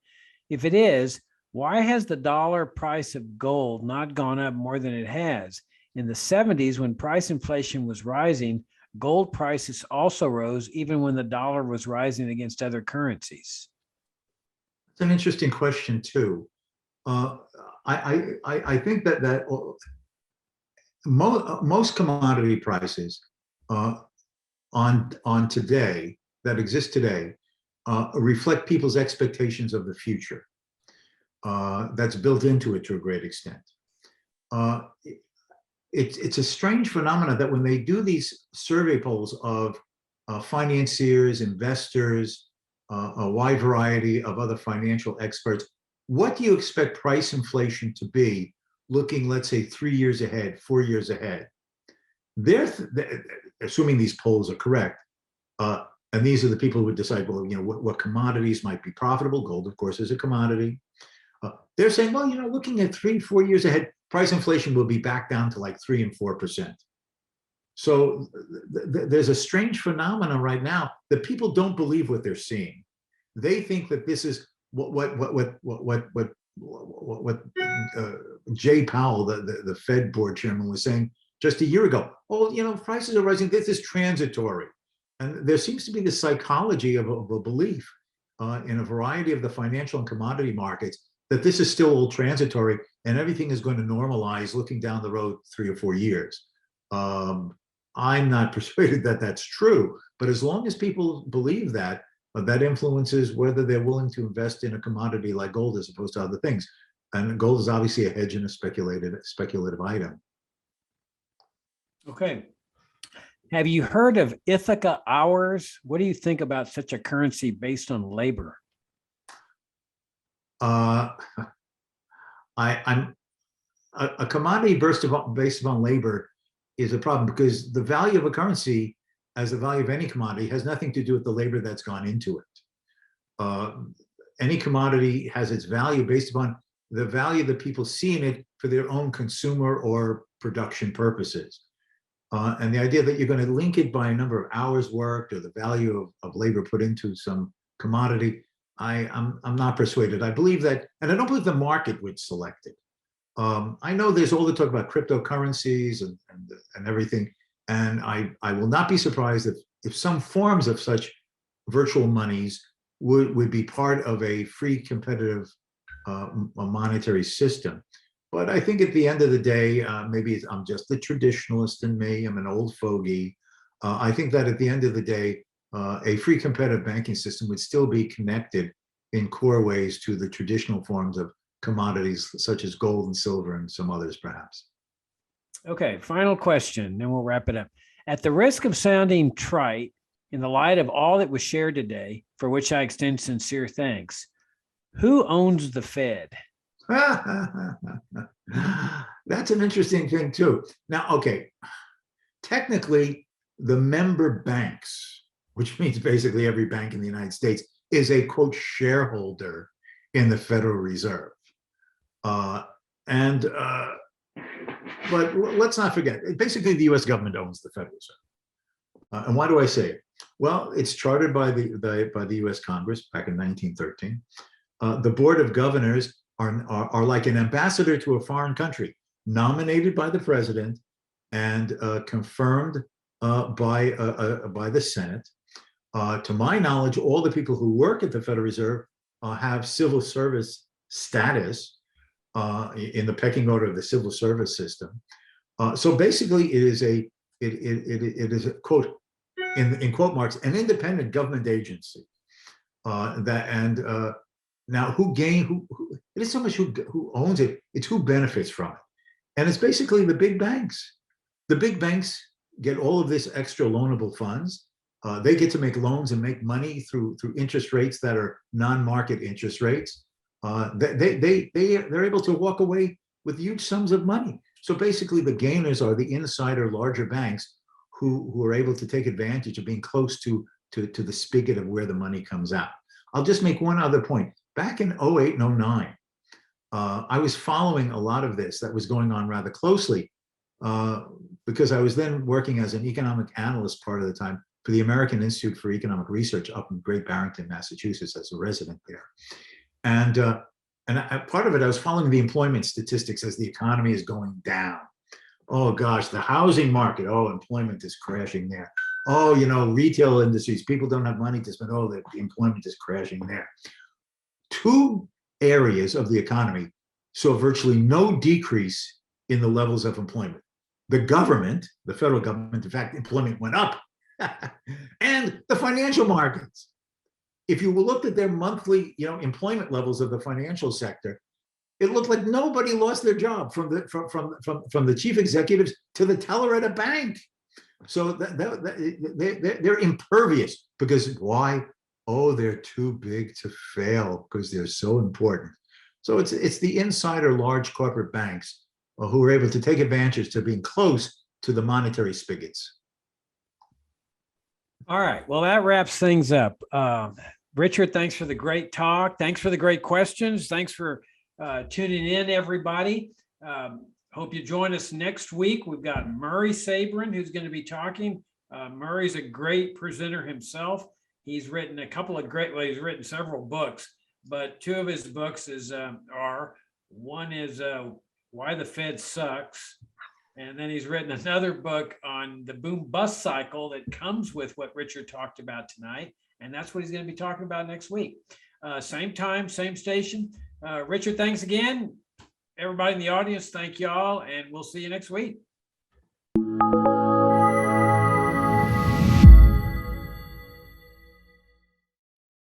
If it is, Why has the dollar price of gold not gone up more than it has? In the 70s, when price inflation was rising, gold prices also rose even when the dollar was rising against other currencies. It's an interesting question too. I think that most commodity prices on today that exist today reflect people's expectations of the future. That's built into it to a great extent. It's a strange phenomenon that when they do these survey polls of financiers, investors, a wide variety of other financial experts, what do you expect price inflation to be looking, let's say, 3 years ahead, 4 years ahead? They're assuming these polls are correct, and these are the people who would decide, well, what commodities might be profitable. Gold, of course, is a commodity. They're saying, well, looking at 3, 4 years ahead, price inflation will be back down to like 3 and 4%. So there's a strange phenomenon right now that people don't believe what they're seeing. They think that this is what Jay Powell, the Fed board chairman, was saying just a year ago. Oh, prices are rising. This is transitory, and there seems to be the psychology of a belief in a variety of the financial and commodity markets that this is still all transitory and everything is going to normalize looking down the road 3 or 4 years. I'm not persuaded that that's true, but as long as people believe that, that influences whether they're willing to invest in a commodity like gold as opposed to other things. And gold is obviously a hedge and a speculative item. Okay. Have you heard of Ithaca hours? What do you think about such a currency based on labor? I'm a commodity based upon labor is a problem because the value of a currency, as the value of any commodity, has nothing to do with the labor that's gone into it. Any commodity has its value based upon the value that people see in it for their own consumer or production purposes. And the idea that you're going to link it by a number of hours worked or the value of labor put into some commodity, I'm not persuaded. I believe that, and I don't believe the market would select it. I know there's all the talk about cryptocurrencies and everything, and I will not be surprised if some forms of such virtual monies would be part of a free competitive monetary system. But I think at the end of the day, maybe I'm just the traditionalist in me. I'm an old fogey. I think that at the end of the day, a free competitive banking system would still be connected in core ways to the traditional forms of commodities such as gold and silver and some others perhaps. Okay, final question, then we'll wrap it up. At the risk of sounding trite, in the light of all that was shared today, for which I extend sincere thanks, who owns the Fed? That's an interesting thing too. Now, okay, technically the member banks, which means basically every bank in the United States, is a quote shareholder in the Federal Reserve. But let's not forget, basically the US government owns the Federal Reserve. And why do I say it? Well, it's chartered by the US Congress back in 1913. The Board of Governors are like an ambassador to a foreign country, nominated by the president and confirmed by the Senate. To my knowledge, all the people who work at the Federal Reserve have civil service status in the pecking order of the civil service system. So basically, it is a quote in quote marks an independent government agency. Now it is so much who owns it, it's who benefits from it. And it's basically the big banks. The big banks get all of this extra loanable funds. They get to make loans and make money through interest rates that are non-market interest rates. They're able to walk away with huge sums of money. So basically the gainers are the insider larger banks who are able to take advantage of being close to the spigot of where the money comes out. I'll just make one other point. Back in 08 and 09, I was following a lot of this that was going on rather closely because I was then working as an economic analyst part of the time for the American Institute for Economic Research up in Great Barrington, Massachusetts, as a resident there. And And part of it, I was following the employment statistics as the economy is going down. Oh gosh, the housing market, oh, employment is crashing there. Oh, retail industries, people don't have money to spend. Oh, the employment is crashing there. Two areas of the economy saw virtually no decrease in the levels of employment. The government, the federal government, in fact, employment went up. And the financial markets. If you looked at their monthly, employment levels of the financial sector, it looked like nobody lost their job from the chief executives to the teller at a bank. So they're impervious because why? Oh, they're too big to fail because they're so important. So it's the insider large corporate banks who are able to take advantage to being close to the monetary spigots. All right. Well, that wraps things up. Richard, thanks for the great talk. Thanks for the great questions. Thanks for tuning in, everybody. Hope you join us next week. We've got Murray Sabrin, who's going to be talking. Murray's a great presenter himself. He's written he's written several books, but two of his books one is Why the Fed Sucks. And then he's written another book on the boom bust cycle that comes with what Richard talked about tonight. And that's what he's going to be talking about next week. Same time, same station. Richard, thanks again. Everybody in the audience, thank y'all. And we'll see you next week.